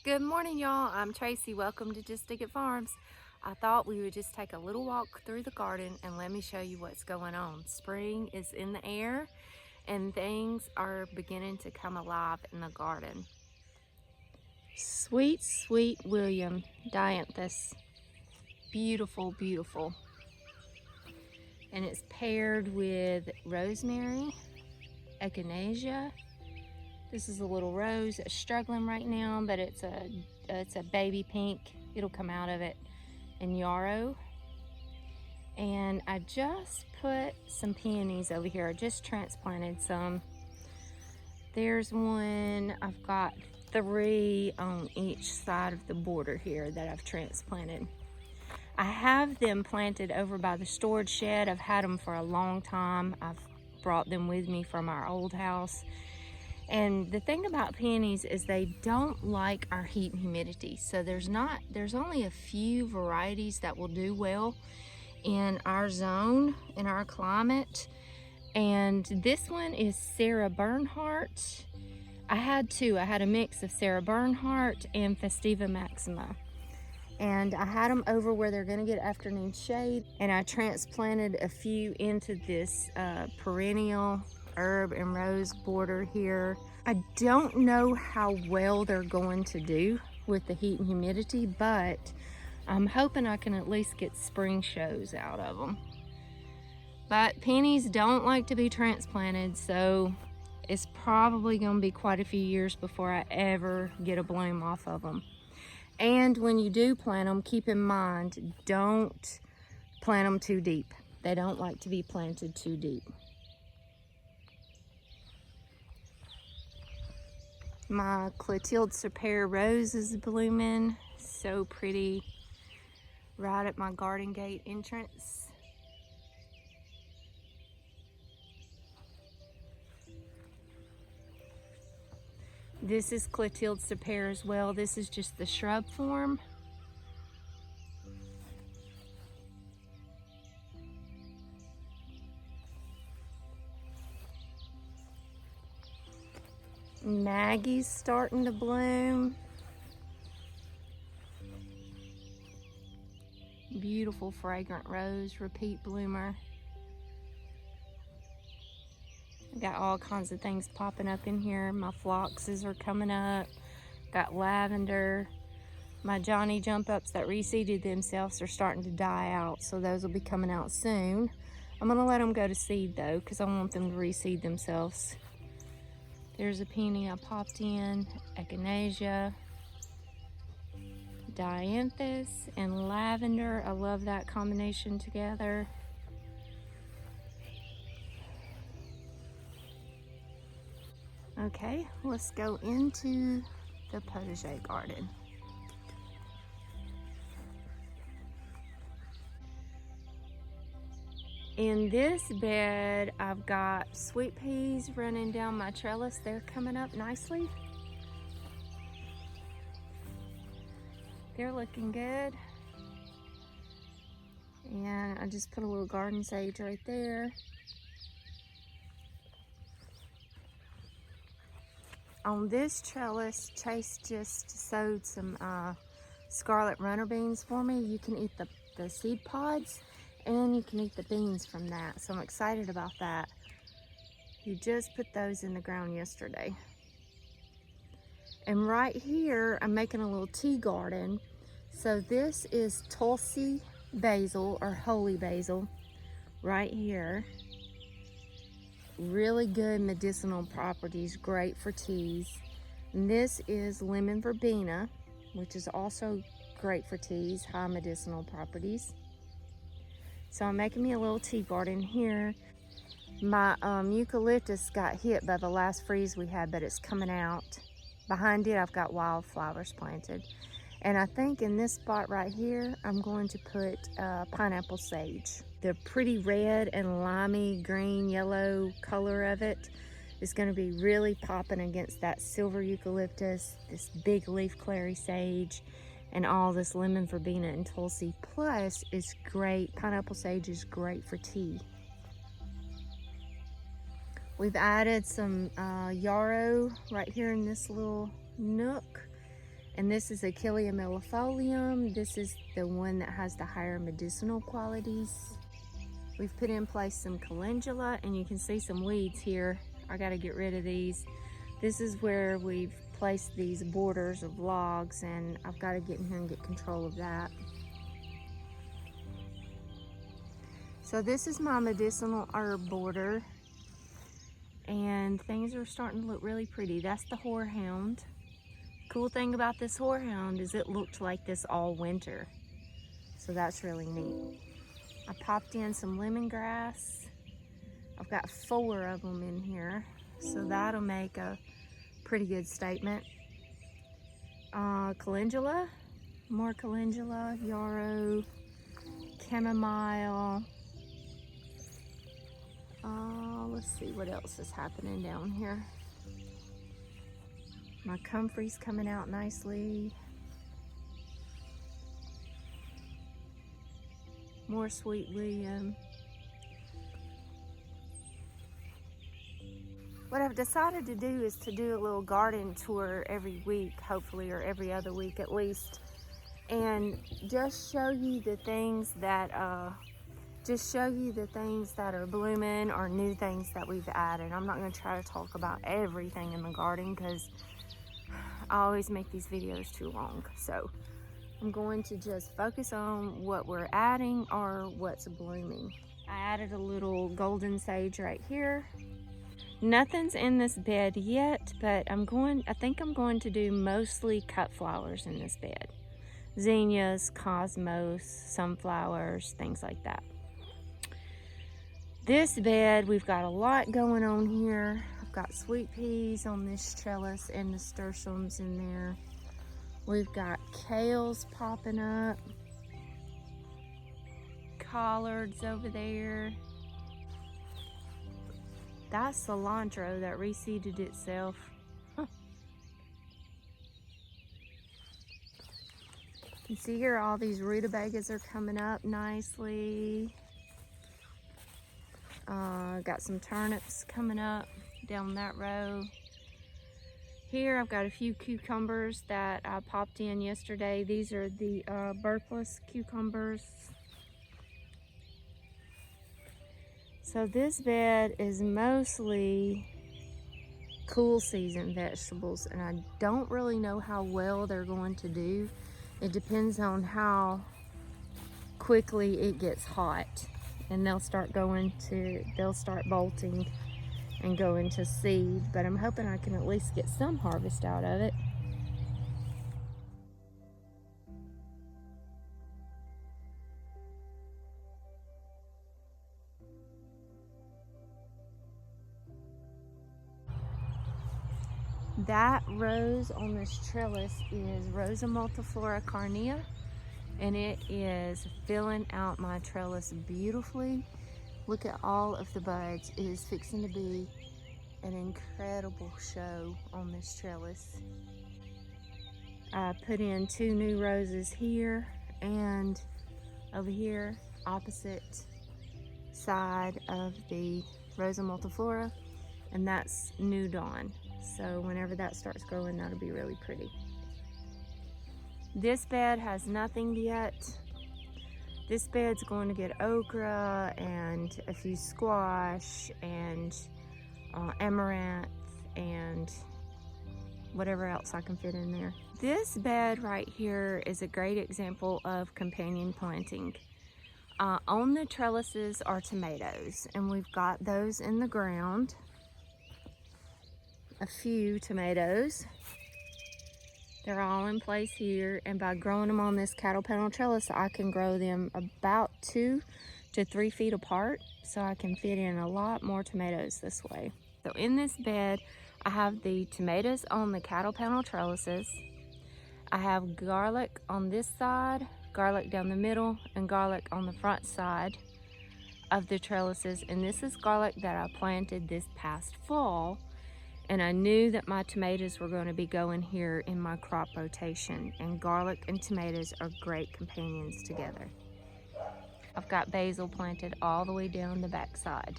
Good morning, y'all. I'm Tracy. Welcome to Just Dig It Farms. I thought we would just take a little walk through the garden and let me show you what's going on. Spring is in the air and things are beginning to come alive in the garden. Sweet, sweet William dianthus. Beautiful, beautiful. And it's paired with rosemary, echinacea. This is a little rose that's struggling right now, but it's a baby pink. It'll come out of it. And yarrow. And I just put some peonies over here. I just transplanted some. There's one. I've got 3 on each side of the border here that I've transplanted. I have them planted over by the storage shed. I've had them for a long time. I've brought them with me from our old house. And the thing about peonies is they don't like our heat and humidity. So there's only a few varieties that will do well in our zone, in our climate. And this one is Sarah Bernhardt. I had 2. I had a mix of Sarah Bernhardt and Festiva Maxima. And I had them over where they're gonna get afternoon shade. And I transplanted a few into this perennial herb and rose border here. I don't know how well they're going to do with the heat and humidity, but I'm hoping I can at least get spring shows out of them. But peonies don't like to be transplanted, so it's probably going to be quite a few years before I ever get a bloom off of them. And when you do plant them, keep in mind, don't plant them too deep. They don't like to be planted too deep. My Clotilde Serpere rose is blooming, so pretty, right at my garden gate entrance. This is Clotilde Serpere as well. This is just the shrub form. Maggie's starting to bloom. Beautiful fragrant rose, repeat bloomer. I got all kinds of things popping up in here. My phloxes are coming up. Got lavender. My Johnny jump ups that reseeded themselves are starting to die out, so those will be coming out soon. I'm gonna let them go to seed though, because I want them to reseed themselves. There's a peony I popped in, echinacea, dianthus, and lavender. I love that combination together. Okay, let's go into the potager garden. In this bed, I've got sweet peas running down my trellis. They're coming up nicely. They're looking good. And I just put a little garden sage right there. On this trellis, Chase just sowed some scarlet runner beans for me. You can eat the seed pods and you can eat the beans from that. So I'm excited about that. He just put those in the ground yesterday. And right here, I'm making a little tea garden. So this is Tulsi basil or holy basil right here. Really good medicinal properties, great for teas. And this is lemon verbena, which is also great for teas, high medicinal properties. So I'm making me a little tea garden here. My eucalyptus got hit by the last freeze we had, but it's coming out. Behind it, I've got wildflowers planted. And I think in this spot right here, I'm going to put pineapple sage. The pretty red and limey green yellow color of it is going to be really popping against that silver eucalyptus, this big leaf clary sage, and all this lemon verbena and tulsi. Plus, it's great. Pineapple sage is great for tea. We've added some yarrow right here in this little nook. And this is Achillea millefolium. This is the one that has the higher medicinal qualities. We've put in place some calendula, and you can see some weeds here. I gotta get rid of these. This is where we've placed these borders of logs, and I've gotta get in here and get control of that. So this is my medicinal herb border, and things are starting to look really pretty. That's the horehound. Cool thing about this horehound is it looked like this all winter, so that's really neat. I popped in some lemongrass. I've got 4 of them in here, so that'll make a pretty good statement. Calendula, more calendula, yarrow, chamomile. Let's see what else is happening down here. My comfrey's coming out nicely. More sweet William. What I've decided to do is to do a little garden tour every week, hopefully, or every other week at least, and just show you the things that are blooming or new things that we've added. I'm not going to try to talk about everything in the garden because I always make these videos too long. So I'm going to just focus on what we're adding or what's blooming. I added a little golden sage right here. Nothing's in this bed yet, but I think I'm going to do mostly cut flowers in this bed. Zinnias, cosmos, sunflowers, things like that. This bed, we've got a lot going on here. I've got sweet peas on this trellis and nasturtiums in there. We've got kales popping up, collards over there. That's cilantro that reseeded itself. Huh. You see here all these rutabagas are coming up nicely. Got some turnips coming up down that row. Here I've got a few cucumbers that I popped in yesterday. These are the burpless cucumbers. So this bed is mostly cool season vegetables, and I don't really know how well they're going to do. It depends on how quickly it gets hot, and they'll start bolting and go into seed, but I'm hoping I can at least get some harvest out of it. That rose on this trellis is Rosa multiflora carnea, and it is filling out my trellis beautifully. Look at all of the buds. It is fixing to be an incredible show on this trellis. I put in 2 new roses here and over here, opposite side of the Rosa multiflora, and that's New Dawn. So whenever that starts growing, that'll be really pretty. This bed has nothing yet. This bed's going to get okra and a few squash and amaranth and whatever else I can fit in there. This bed right here is a great example of companion planting. On the trellises are tomatoes, and we've got those in the ground. A few tomatoes. They're all in place here, and by growing them on this cattle panel trellis, I can grow them about 2 to 3 feet apart, so I can fit in a lot more tomatoes this way. So in this bed, I have the tomatoes on the cattle panel trellises. I have garlic on this side, garlic down the middle, and garlic on the front side of the trellises. And this is garlic that I planted this past fall, and I knew that my tomatoes were going to be going here in my crop rotation, and garlic and tomatoes are great companions together. I've got basil planted all the way down the back side.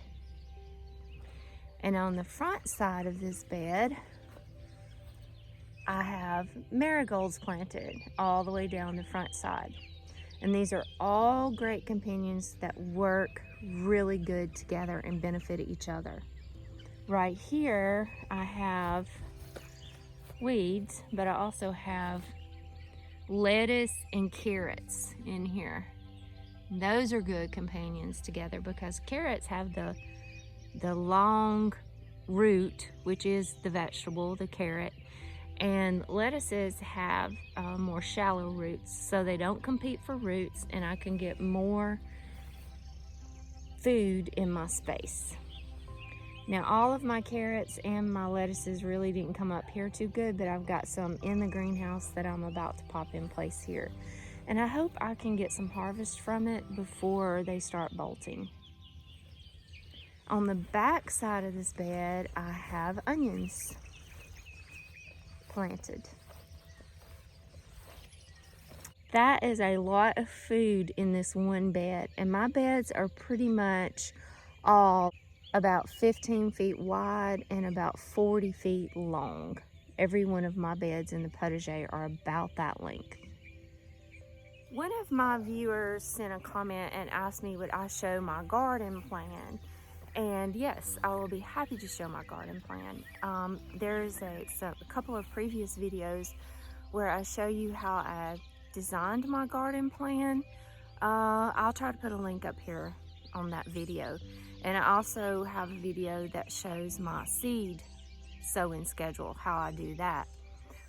And on the front side of this bed, I have marigolds planted all the way down the front side. And these are all great companions that work really good together and benefit each other. Right here, I have weeds, but I also have lettuce and carrots in here. Those are good companions together because carrots have the long root, which is the vegetable, the carrot, and lettuces have more shallow roots, so they don't compete for roots, and I can get more food in my space. Now, all of my carrots and my lettuces really didn't come up here too good, but I've got some in the greenhouse that I'm about to pop in place here. And I hope I can get some harvest from it before they start bolting. On the back side of this bed, I have onions planted. That is a lot of food in this one bed, and my beds are pretty much all about 15 feet wide and about 40 feet long. Every one of my beds in the potager are about that length. One of my viewers sent a comment and asked me would I show my garden plan. And yes, I will be happy to show my garden plan. There's a couple of previous videos where I show you how I designed my garden plan. I'll try to put a link up here on that video. And I also have a video that shows my seed sowing schedule, how I do that.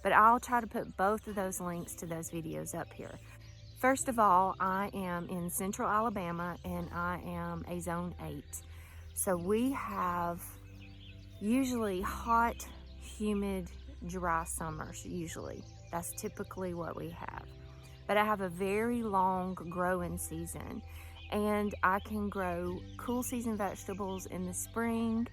But I'll try to put both of those links to those videos up here. First of all, I am in central Alabama and I am a zone 8. So we have usually hot, humid, dry summers, usually. That's typically what we have. But I have a very long growing season, and I can grow cool season vegetables in the spring,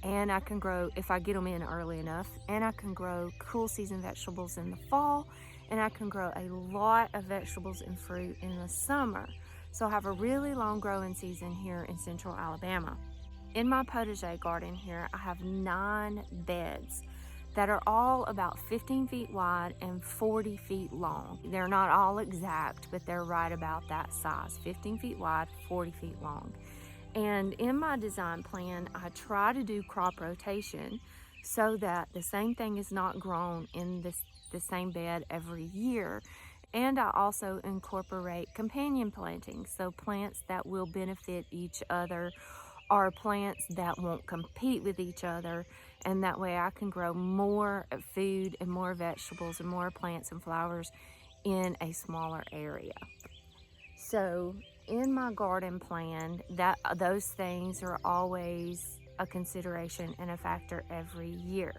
and I can grow, if I get them in early enough, and I can grow cool season vegetables in the fall, and I can grow a lot of vegetables and fruit in the summer. So I have a really long growing season here in central Alabama. In my potager garden here, I have 9 beds that are all about 15 feet wide and 40 feet long. They're not all exact, but they're right about that size, 15 feet wide, 40 feet long. And in my design plan, I try to do crop rotation so that the same thing is not grown in the same bed every year. And I also incorporate companion plantings, so plants that will benefit each other or plants that won't compete with each other, and that way I can grow more food and more vegetables and more plants and flowers in a smaller area. So in my garden plan, those things are always a consideration and a factor every year.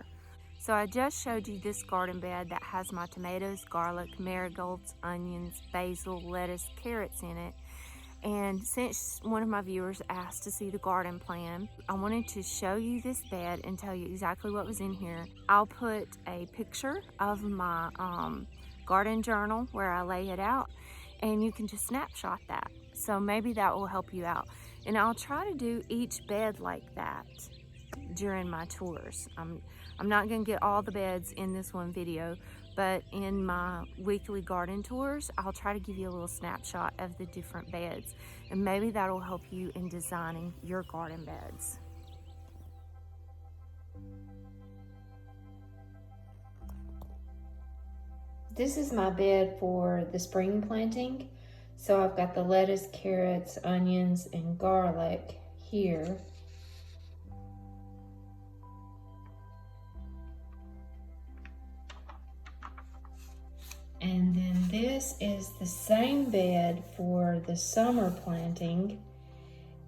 So I just showed you this garden bed that has my tomatoes, garlic, marigolds, onions, basil, lettuce, carrots in it. And since one of my viewers asked to see the garden plan, I wanted to show you this bed and tell you exactly what was in here. I'll put a picture of my garden journal where I lay it out, and you can just snapshot that. So maybe that will help you out. And I'll try to do each bed like that during my tours. I'm not going to get all the beds in this one video, but in my weekly garden tours, I'll try to give you a little snapshot of the different beds, and maybe that'll help you in designing your garden beds. This is my bed for the spring planting. So I've got the lettuce, carrots, onions, and garlic here. And then this is the same bed for the summer planting.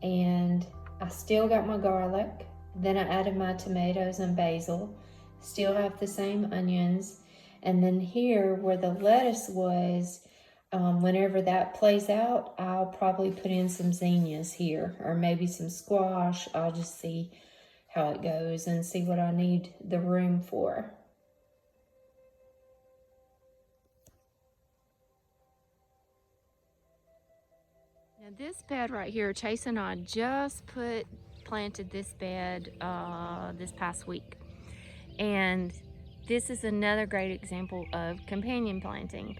And I still got my garlic. Then I added my tomatoes and basil. Still have the same onions. And then here where the lettuce was, whenever that plays out, I'll probably put in some zinnias here, or maybe some squash. I'll just see how it goes and see what I need the room for. Now this bed right here, Chase and I just planted this bed this past week. And this is another great example of companion planting.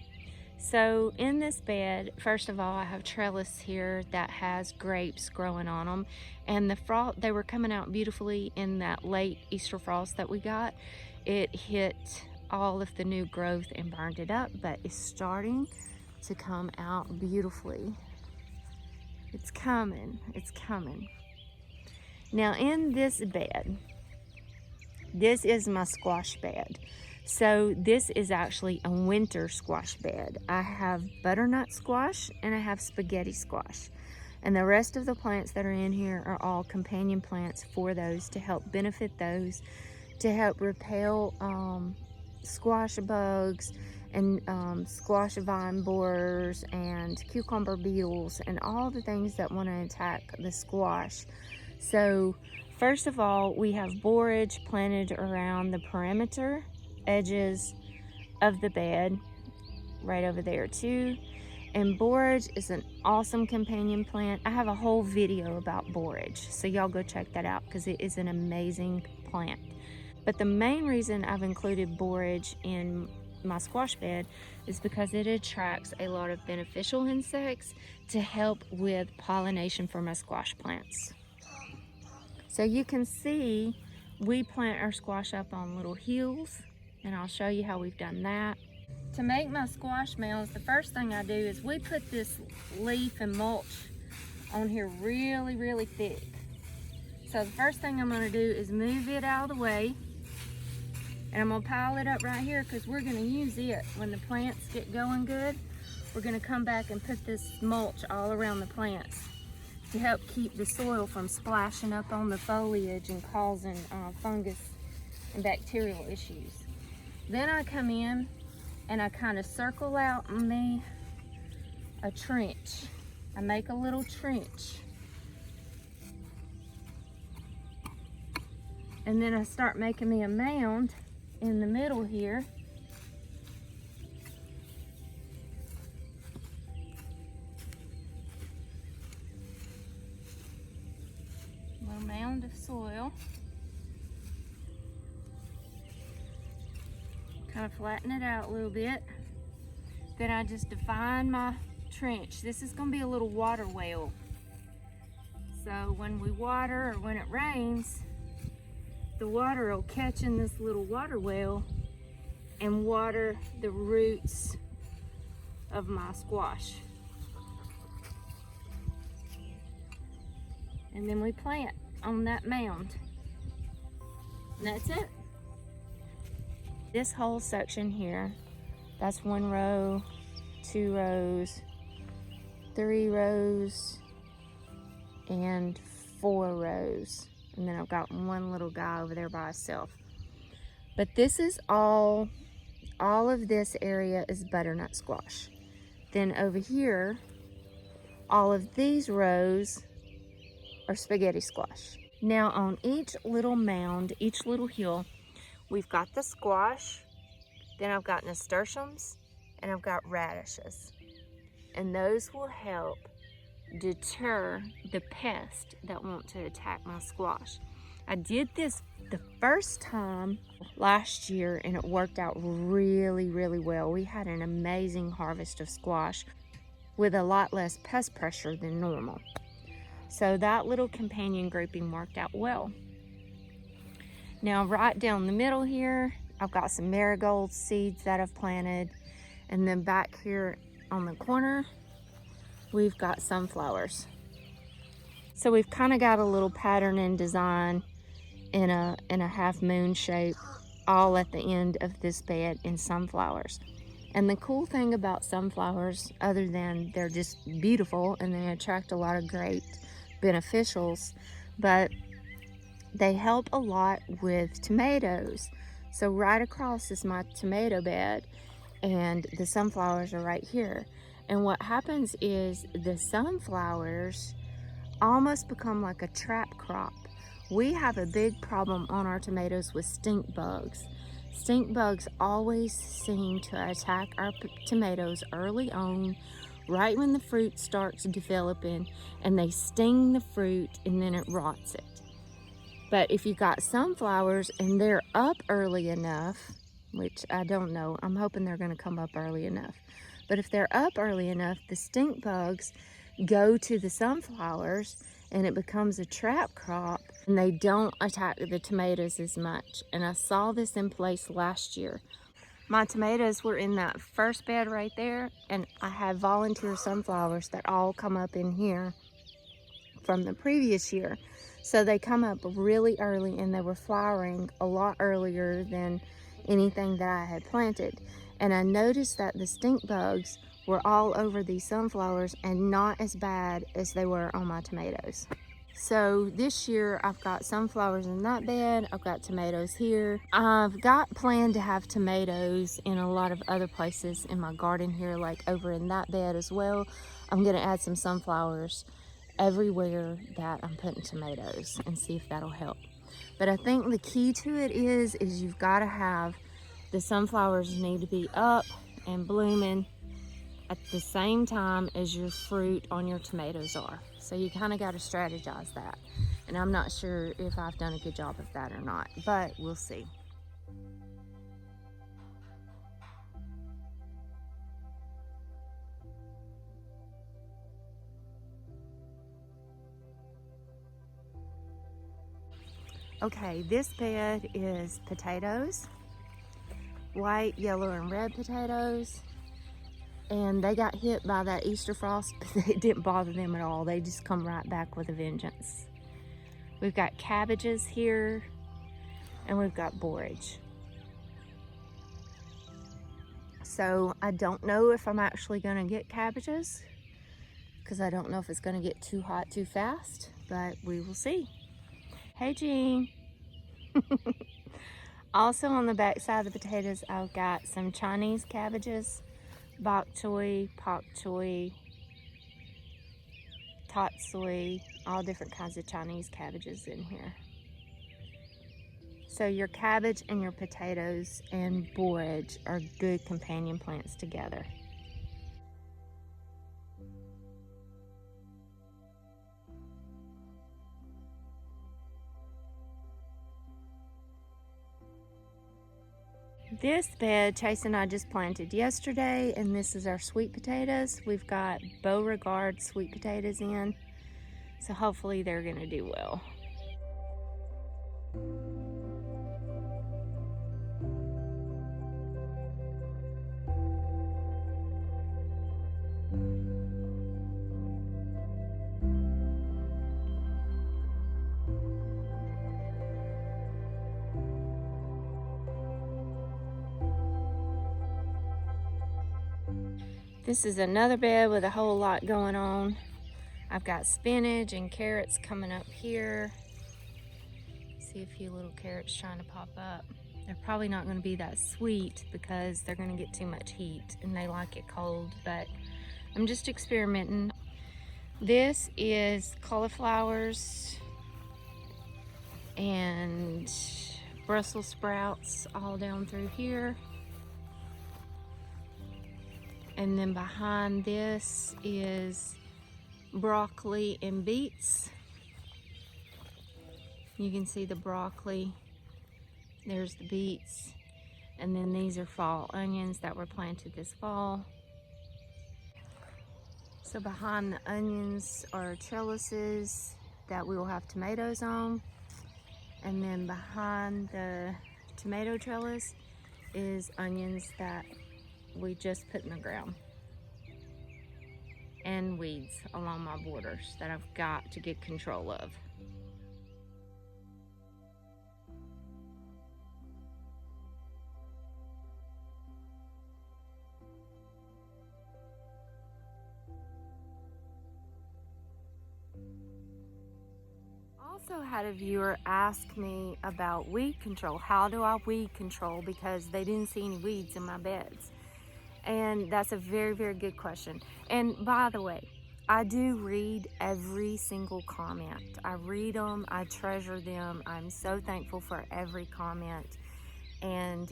So in this bed, first of all, I have trellis here that has grapes growing on them, and the frost, they were coming out beautifully in that late Easter frost that we got. It hit all of the new growth and burned it up, but it's starting to come out beautifully. It's coming, it's coming. Now in this bed, this is my squash bed. So this is actually a winter squash bed. I have butternut squash and I have spaghetti squash. And the rest of the plants that are in here are all companion plants for those, to help benefit those, to help repel squash bugs and squash vine borers and cucumber beetles and all the things that want to attack the squash. So first of all, we have borage planted around the perimeter edges of the bed, right over there too. And borage is an awesome companion plant. I have a whole video about borage, so y'all go check that out because it is an amazing plant. But the main reason I've included borage in my squash bed is because it attracts a lot of beneficial insects to help with pollination for my squash plants. So you can see we plant our squash up on little hills, and I'll show you how we've done that. To make my squash mounds, the first thing I do is we put this leaf and mulch on here really, really thick. So the first thing I'm gonna do is move it out of the way, and I'm gonna pile it up right here because we're gonna use it when the plants get going good. We're gonna come back and put this mulch all around the plants to help keep the soil from splashing up on the foliage and causing fungus and bacterial issues. Then I come in and I kind of circle out me a trench. I make a little trench. And then I start making me a mound in the middle here. A little mound of soil. Kind of flatten it out a little bit. Then I just define my trench. This is going to be a little water well. So when we water or when it rains, the water will catch in this little water well and water the roots of my squash. And then we plant on that mound. And that's it. This whole section here, that's 1 row, 2 rows, 3 rows, and 4 rows. And then I've got one little guy over there by itself. But this is all of this area is butternut squash. Then over here, all of these rows are spaghetti squash. Now on each little mound, each little hill, we've got the squash, then I've got nasturtiums, and I've got radishes. And those will help deter the pests that want to attack my squash. I did this the first time last year and it worked out really, really well. We had an amazing harvest of squash with a lot less pest pressure than normal. So that little companion grouping worked out well. Now right down the middle here, I've got some marigold seeds that I've planted. And then back here on the corner, we've got sunflowers. So we've kind of got a little pattern and design in a half moon shape all at the end of this bed in sunflowers. And the cool thing about sunflowers, other than they're just beautiful and they attract a lot of great beneficials, but they help a lot with tomatoes. So right across is my tomato bed and the sunflowers are right here. And what happens is the sunflowers almost become like a trap crop. We have a big problem on our tomatoes with stink bugs. Stink bugs always seem to attack our tomatoes early on, right when the fruit starts developing, and they sting the fruit and then it rots it. But if you got sunflowers and they're up early enough, which I don't know. I'm hoping they're going to come up early enough. But if they're up early enough, the stink bugs go to the sunflowers and it becomes a trap crop, and they don't attack the tomatoes as much. And I saw this in place last year. My tomatoes were in that first bed right there, and I have volunteer sunflowers that all come up in here from the previous year. So they come up really early, and they were flowering a lot earlier than anything that I had planted. And I noticed that the stink bugs were all over these sunflowers and not as bad as they were on my tomatoes. So this year I've got sunflowers in that bed, I've got tomatoes here. I've got planned to have tomatoes in a lot of other places in my garden here, like over in that bed as well. I'm gonna add some sunflowers everywhere that I'm putting tomatoes and see if that'll help. But I think the key to it is you've gotta have, the sunflowers need to be up and blooming at the same time as your fruit on your tomatoes are. So you kind of got to strategize that. And I'm not sure if I've done a good job of that or not, but we'll see. Okay, this bed is potatoes, white, yellow, and red potatoes. And they got hit by that Easter frost, but it didn't bother them at all. They just come right back with a vengeance. We've got cabbages here, and we've got borage. So I don't know if I'm actually gonna get cabbages, because I don't know if it's gonna get too hot too fast, but we will see. Hey, Jean. Also on the back side of the potatoes, I've got some Chinese cabbages, bok choy, pak choy, tot soy, all different kinds of Chinese cabbages in here. So your cabbage and your potatoes and borage are good companion plants together. This bed Chase and I just planted yesterday, and this is our sweet potatoes. We've got Beauregard sweet potatoes in, so hopefully they're gonna do well. This is another bed with a whole lot going on. I've got spinach and carrots coming up here. See a few little carrots trying to pop up. They're probably not going to be that sweet because they're going to get too much heat and they like it cold, but I'm just experimenting. This is cauliflowers and Brussels sprouts all down through here. And then behind this is broccoli and beets. You can see the broccoli, there's the beets, and then these are fall onions that were planted this fall. So behind the onions are trellises that we will have tomatoes on. And then behind the tomato trellis is onions that we just put in the ground, and weeds along my borders that I've got to get control of. Also had a viewer ask me about weed control. How do I weed control? Because they didn't see any weeds in my beds. And that's a very, very good question. And by the way, I do read every single comment. I read them, I treasure them. I'm so thankful for every comment. And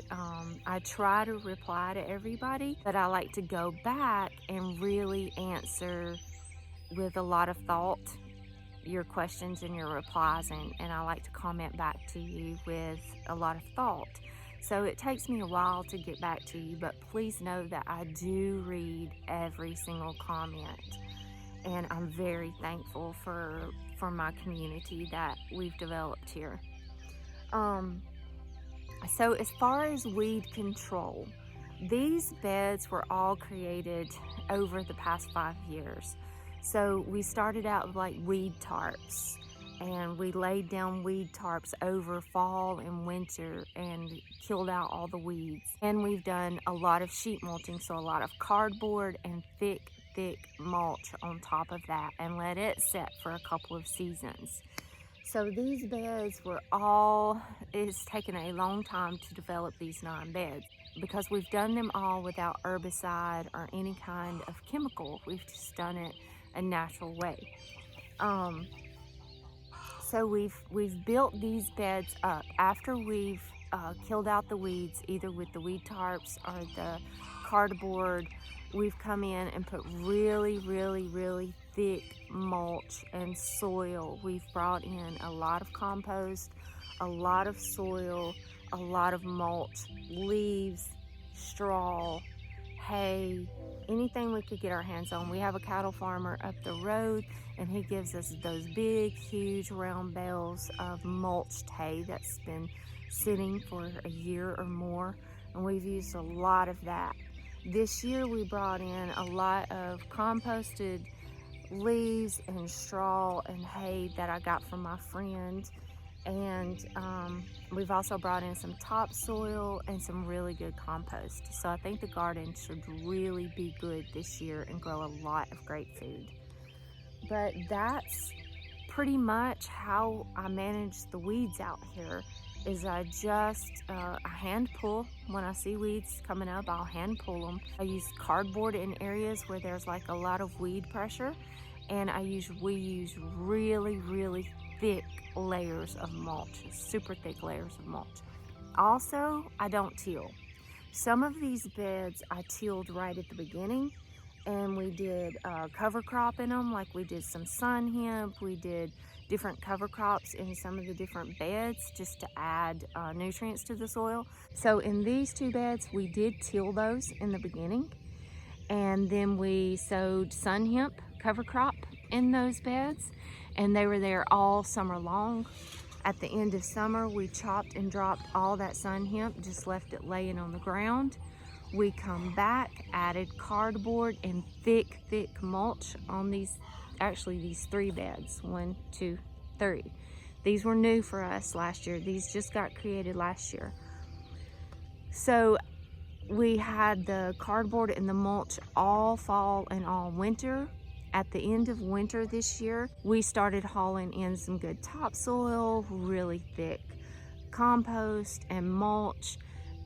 I try to reply to everybody, but I like to go back and really answer with a lot of thought your questions and your replies, and I like to comment back to you with a lot of thought. So it takes me a while to get back to you, but please know that I do read every single comment, and I'm very thankful for my community that we've developed here. So as far as weed control, these beds were all created over the past 5 years. So we started out with like weed tarps, and we laid down weed tarps over fall and winter and killed out all the weeds. And we've done a lot of sheet mulching, so a lot of cardboard and thick mulch on top of that, and let it set for a couple of seasons. So these beds were all, it's taken a long time to develop these 9 beds because we've done them all without herbicide or any kind of chemical. We've just done it a natural way. So we've built these beds up after we've killed out the weeds, either with the weed tarps or the cardboard. We've come in and put really thick mulch and soil. We've brought in a lot of compost, a lot of soil, a lot of mulch, leaves, straw, hay, anything we could get our hands on. We have a cattle farmer up the road, and he gives us those big, huge round bales of mulched hay that's been sitting for a year or more, and we've used a lot of that. This year we brought in a lot of composted leaves and straw and hay that I got from my friend, and we've also brought in some topsoil and some really good compost. So I think the garden should really be good this year and grow a lot of great food. But that's pretty much how I manage the weeds out here. Is I just hand pull. When I see weeds coming up, I'll hand pull them. I use cardboard in areas where there's like a lot of weed pressure, and we use really thick layers of mulch, super thick layers of mulch. Also, I don't till. Some of these beds I tilled right at the beginning, and we did cover crop in them, like we did some sun hemp, we did different cover crops in some of the different beds just to add nutrients to the soil. So in these 2 beds, we did till those in the beginning, and then we sowed sun hemp cover crop in those beds, and they were there all summer long. At the end of summer, we chopped and dropped all that sun hemp, just left it laying on the ground. We come back, added cardboard and thick mulch on these 3 beds, 1, 2, 3. These were new for us last year. These just got created last year. So we had the cardboard and the mulch all fall and all winter. At the end of winter this year, we started hauling in some good topsoil, really thick compost and mulch,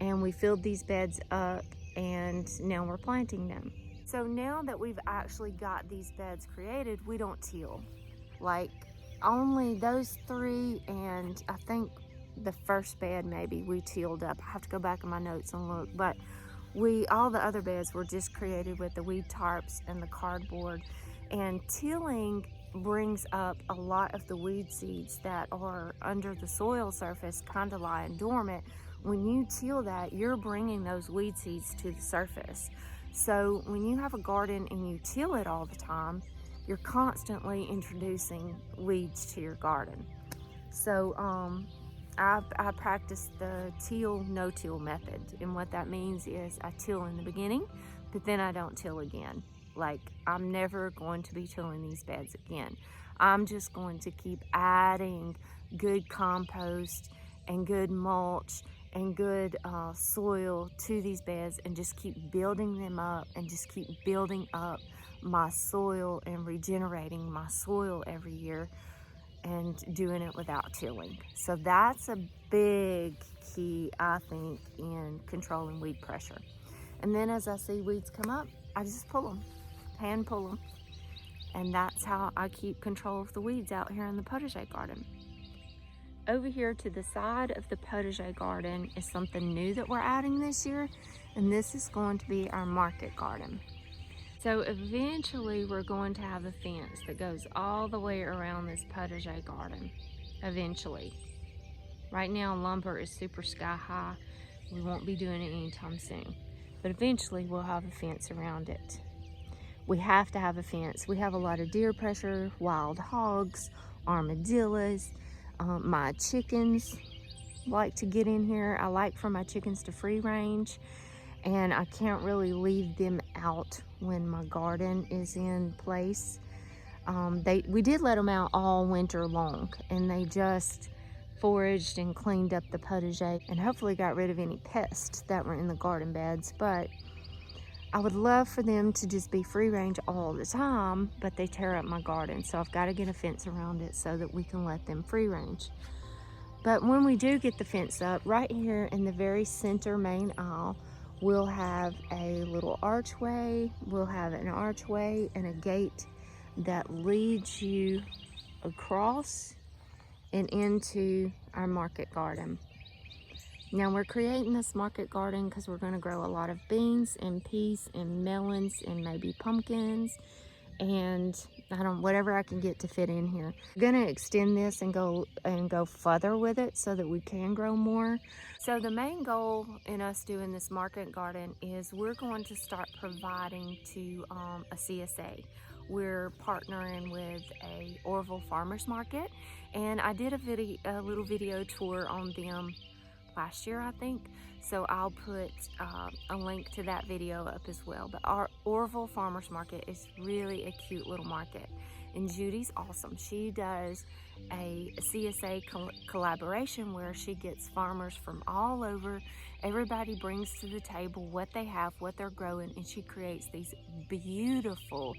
and we filled these beds up, and now we're planting them. So now that we've actually got these beds created, we don't till. Like only those 3, and I think the first bed maybe we tilled up. I have to go back in my notes and look, but all the other beds were just created with the weed tarps and the cardboard. And tilling brings up a lot of the weed seeds that are under the soil surface, kind of lying dormant. When you till that, you're bringing those weed seeds to the surface. So when you have a garden and you till it all the time, you're constantly introducing weeds to your garden. So I practice the no-till method, and what that means is I till in the beginning, but then I don't till again. Like, I'm never going to be tilling these beds again. I'm just going to keep adding good compost and good mulch and good soil to these beds, and just keep building them up, and just keep building up my soil and regenerating my soil every year, and doing it without tilling. So that's a big key, I think, in controlling weed pressure. And then as I see weeds come up, I just pull them, hand pull them. And that's how I keep control of the weeds out here in the potager garden. Over here to the side of the potager garden is something new that we're adding this year, and this is going to be our market garden. So eventually we're going to have a fence that goes all the way around this potager garden, eventually. Right now lumber is super sky high, We won't be doing it anytime soon, but eventually we'll have a fence around it. We have to have a fence. We have a lot of deer pressure, wild hogs, armadillos. My chickens like to get in here. I like for my chickens to free range, and I can't really leave them out when my garden is in place. We did let them out all winter long, and they just foraged and cleaned up the potager and hopefully got rid of any pests that were in the garden beds. But I would love for them to just be free range all the time, but they tear up my garden. So I've got to get a fence around it so that we can let them free range. But when we do get the fence up, right here in the very center main aisle, we'll have a little archway. We'll have an archway and a gate that leads you across and into our market garden. Now we're creating this market garden because we're going to grow a lot of beans and peas and melons and maybe pumpkins and whatever I can get to fit in here. We're going to extend this and go further with it so that we can grow more. So the main goal in us doing this market garden is we're going to start providing to a CSA. We're partnering with a Orville Farmers Market, and I did a little video tour on them last year, I think. So I'll put a link to that video up as well. But our Orville Farmers Market is really a cute little market. And Judy's awesome. She does a CSA collaboration where she gets farmers from all over. Everybody brings to the table what they have, what they're growing, and she creates these beautiful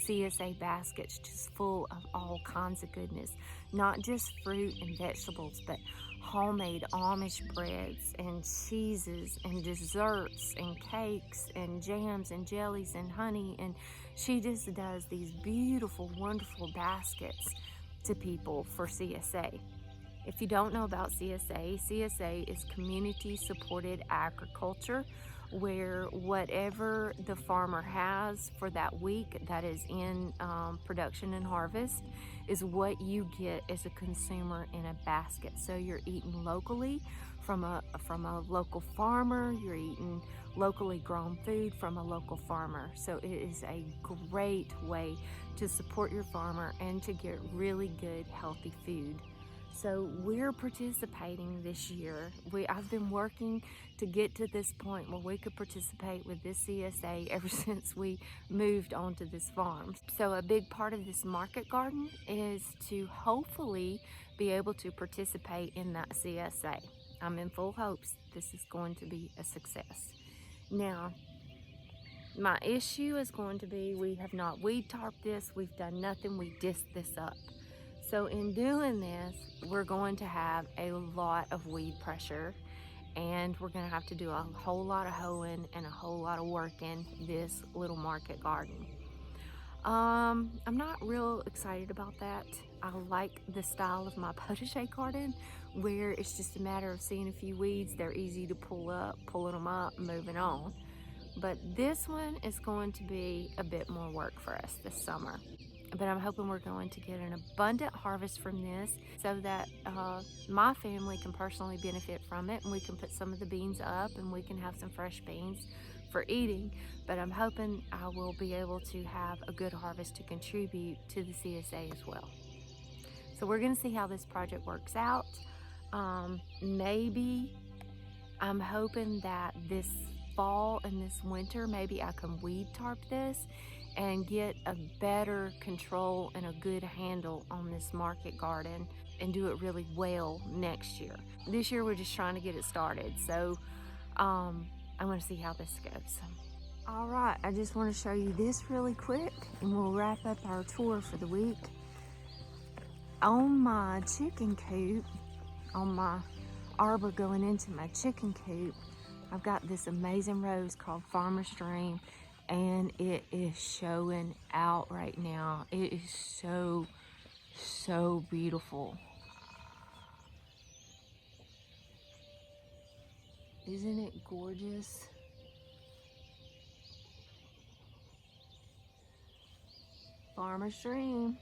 CSA baskets just full of all kinds of goodness. Not just fruit and vegetables, but homemade Amish breads and cheeses and desserts and cakes and jams and jellies and honey. And she just does these beautiful, wonderful baskets to people for CSA. If you don't know about CSA, CSA is community supported agriculture, where whatever the farmer has for that week that is in production and harvest is what you get as a consumer in a basket. So you're eating locally from a local farmer, you're eating locally grown food from a local farmer. So it is a great way to support your farmer and to get really good, healthy food. So we're participating this year. I've been working to get to this point where we could participate with this CSA ever since we moved onto this farm. So a big part of this market garden is to hopefully be able to participate in that CSA. I'm in full hopes this is going to be a success. Now, my issue is going to be we have not weed tarped this, we've done nothing, we disced this up. So in doing this, we're going to have a lot of weed pressure, and we're going to have to do a whole lot of hoeing and a whole lot of work in this little market garden. I'm not real excited about that. I like the style of my potager garden where it's just a matter of seeing a few weeds. They're easy to pull up, pulling them up, moving on. But this one is going to be a bit more work for us this summer. But I'm hoping we're going to get an abundant harvest from this so that my family can personally benefit from it, and we can put some of the beans up and we can have some fresh beans for eating. But I'm hoping I will be able to have a good harvest to contribute to the CSA as well. So we're going to see how this project works out. Maybe I'm hoping that this fall and this winter, maybe I can weed tarp this and get a better control and a good handle on this market garden and do it really well next year. This year we're just trying to get it started, so I'm going to see how this goes. All right, I just want to show you this really quick and we'll wrap up our tour for the week. On my chicken coop, on my arbor going into my chicken coop, I've got this amazing rose called Farmer's Dream, and it is showing out right now. It is so, so beautiful. Isn't it gorgeous? Farmer's Dream.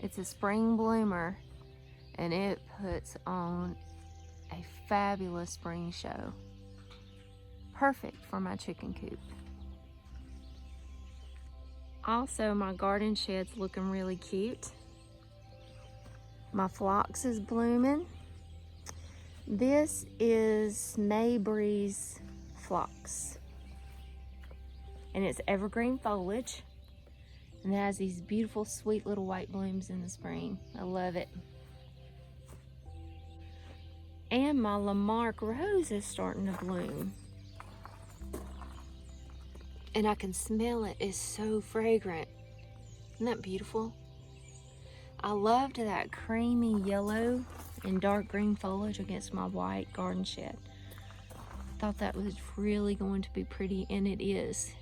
It's a spring bloomer. and it puts on a fabulous spring show. Perfect for my chicken coop. Also, my garden shed's looking really cute. My phlox is blooming. This is Maybreeze phlox, and it's evergreen foliage, and it has these beautiful sweet little white blooms in the spring. I love it. And my Lamarck rose is starting to bloom, and I can smell it. It's so fragrant. Isn't that beautiful? I loved that creamy yellow and dark green foliage against my white garden shed. Thought that was really going to be pretty, and it is.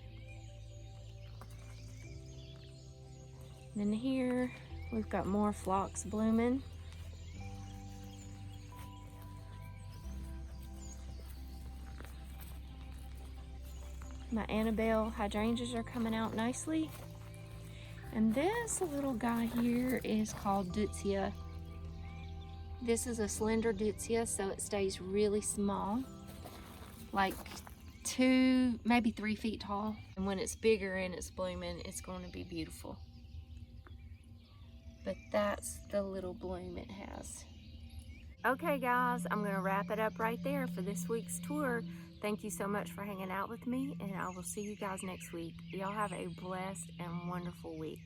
Then here we've got more phlox blooming. My Annabelle hydrangeas are coming out nicely. And this little guy here is called Deutzia. This is a slender Deutzia, so it stays really small, like 2, maybe 3 feet tall. And when it's bigger and it's blooming, it's going to be beautiful. But that's the little bloom it has. Okay guys, I'm gonna wrap it up right there for this week's tour. Thank you so much for hanging out with me, and I will see you guys next week. Y'all have a blessed and wonderful week.